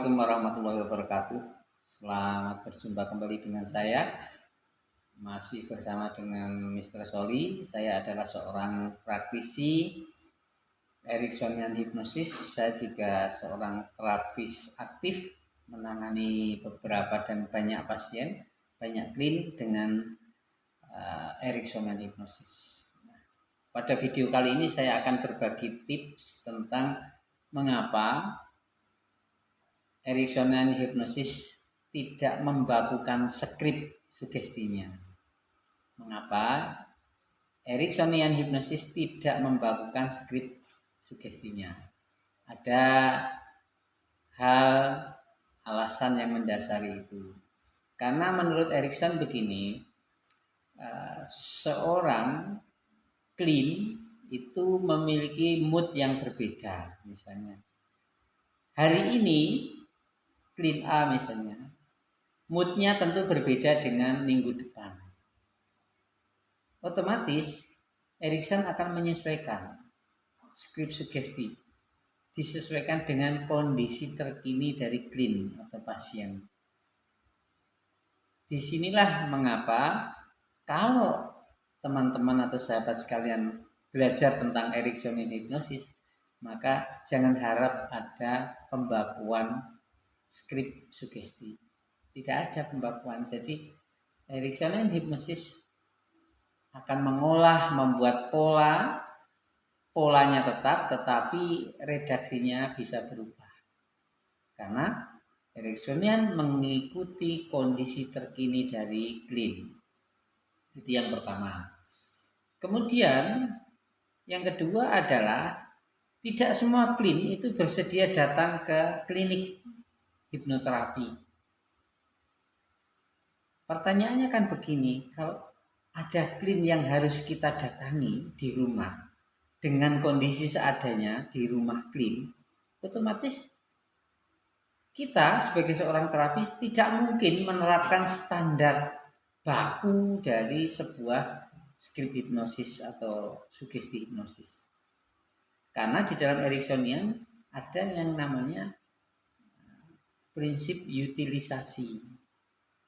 Assalamualaikum warahmatullahi wabarakatuh. Selamat berjumpa kembali dengan saya. Masih bersama dengan Mr. Soli. Saya adalah seorang praktisi Ericksonian Hypnosis. Saya juga seorang terapis aktif menangani beberapa dan banyak pasien, banyak klien dengan Ericksonian Hypnosis. Pada video kali ini saya akan berbagi tips tentang mengapa Ericksonian Hypnosis tidak membakukan skrip sugestinya. Mengapa Ericksonian Hypnosis tidak membakukan skrip sugestinya? Ada hal alasan yang mendasari itu. Karena menurut Erickson begini, seorang klien itu memiliki mood yang berbeda. Misalnya hari ini klien A misalnya, moodnya tentu berbeda dengan minggu depan. Otomatis Erickson akan menyesuaikan skrip sugesti, disesuaikan dengan kondisi terkini dari klien atau pasien. Disinilah mengapa kalau teman-teman atau sahabat sekalian belajar tentang Ericksonian Hypnosis, maka jangan harap ada pembakuan skrip sugesti. Tidak ada pembakuan. Jadi Ericksonian Hypnosis akan membuat polanya tetap, tetapi redaksinya bisa berubah. Karena Ericksonian mengikuti kondisi terkini dari klien. Itu yang pertama. Kemudian yang kedua adalah tidak semua klien itu bersedia datang ke klinik hipnoterapi. Pertanyaannya kan begini, kalau ada klien yang harus kita datangi di rumah dengan kondisi seadanya di rumah klien, otomatis kita sebagai seorang terapis tidak mungkin menerapkan standar baku dari sebuah skrip hipnosis atau sugesti hipnosis. Karena di dalam Ericksonian ada yang namanya prinsip utilisasi,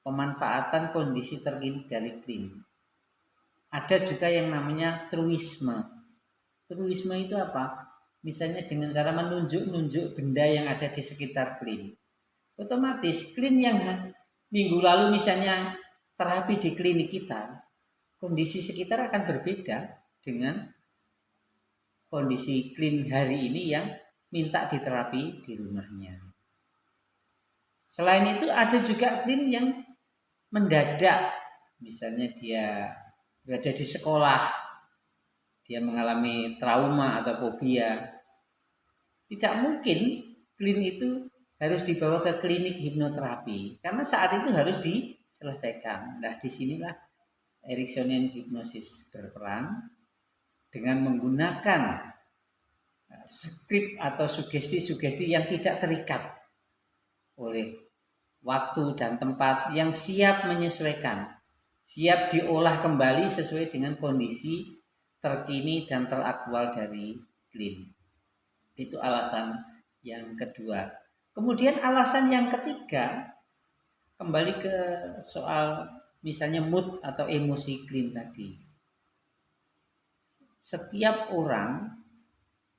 pemanfaatan kondisi terkini dari klien. Ada juga yang namanya truisme. Truisme itu apa? Misalnya dengan cara menunjuk-nunjuk benda yang ada di sekitar klien. Otomatis klien yang minggu lalu misalnya terapi di klinik kita, kondisi sekitar akan berbeda dengan kondisi klien hari ini yang minta diterapi di rumahnya. Selain itu ada juga klien yang mendadak, misalnya dia berada di sekolah, dia mengalami trauma atau fobia. Tidak mungkin klien itu harus dibawa ke klinik hipnoterapi karena saat itu harus diselesaikan. Nah, disinilah Ericksonian Hypnosis berperan dengan menggunakan skrip atau sugesti-sugesti yang tidak terikat oleh waktu dan tempat, yang siap menyesuaikan, siap diolah kembali sesuai dengan kondisi terkini dan teraktual dari klien. Itu alasan yang kedua. Kemudian alasan yang ketiga, kembali ke soal misalnya mood atau emosi klien tadi. Setiap orang,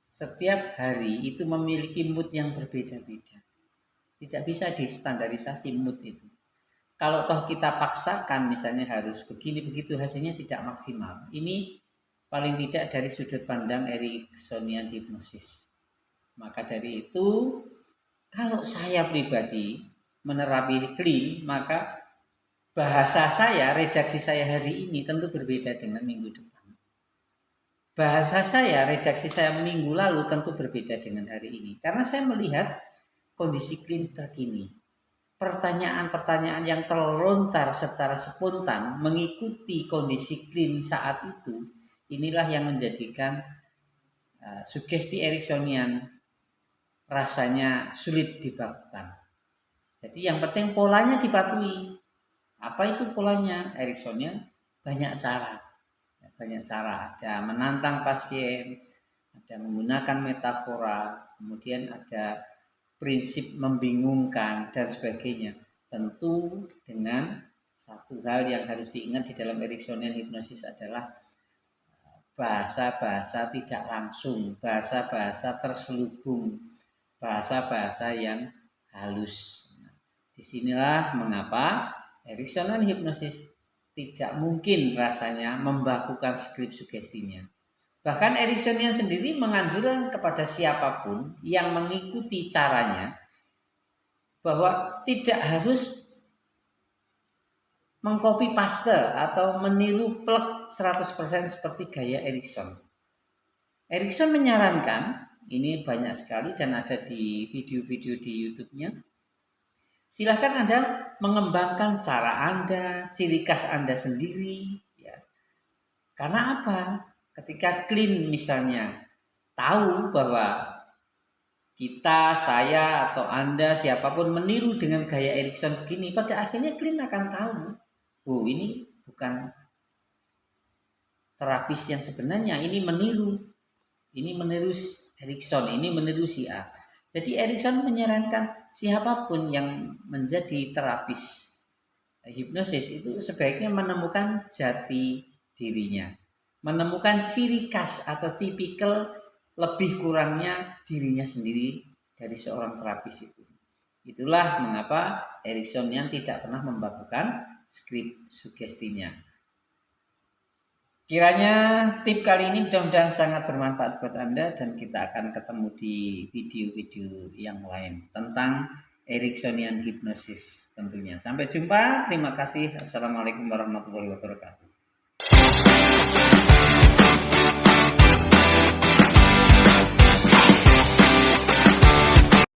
setiap hari itu memiliki mood yang berbeda-beda. Tidak bisa distandarisasi mood itu. Kalau toh kita paksakan misalnya harus begini begitu, hasilnya tidak maksimal. Ini paling tidak dari sudut pandang Ericksonian Hypnosis. Maka dari itu, kalau saya pribadi menerapi klien, maka bahasa saya, redaksi saya hari ini tentu berbeda dengan minggu depan. Bahasa saya, redaksi saya minggu lalu tentu berbeda dengan hari ini. Karena saya melihat kondisi klien terkini. Pertanyaan-pertanyaan yang terlontar secara spontan mengikuti kondisi klien saat itu, inilah yang menjadikan sugesti Ericksonian rasanya sulit dibakukan. Jadi yang penting polanya dipatuhi. Apa itu polanya? Ericksonian banyak cara. Banyak cara. Ada menantang pasien, ada menggunakan metafora, kemudian ada prinsip membingungkan dan sebagainya. Tentu dengan satu hal yang harus diingat di dalam Ericksonian hipnosis adalah bahasa-bahasa tidak langsung, bahasa-bahasa terselubung, bahasa-bahasa yang halus. Disinilah mengapa Ericksonian hipnosis tidak mungkin rasanya membakukan skrip sugestinya. Bahkan Ericksonian sendiri menganjurkan kepada siapapun yang mengikuti caranya bahwa tidak harus mengcopy paste atau meniru plek 100% seperti gaya Erickson. Erickson menyarankan, ini banyak sekali dan ada di video-video di YouTube-nya. Silahkan Anda mengembangkan cara Anda, ciri khas Anda sendiri. Ya. Karena apa? Ketika clean misalnya tahu bahwa kita, saya, atau Anda, siapapun meniru dengan gaya Erickson begini, pada akhirnya clean akan tahu, oh ini bukan terapis yang sebenarnya, ini meniru Erickson, ini meniru si A. Jadi Erickson menyarankan siapapun yang menjadi terapis hipnosis itu sebaiknya menemukan jati dirinya, menemukan ciri khas atau tipikal lebih kurangnya dirinya sendiri dari seorang terapis itu. Itulah mengapa Ericksonian tidak pernah membakukan skrip sugestinya. Kiranya tip kali ini mudah-mudahan sangat bermanfaat buat Anda dan kita akan ketemu di video-video yang lain tentang Ericksonian hipnosis tentunya. Sampai jumpa, terima kasih. Assalamualaikum warahmatullahi wabarakatuh.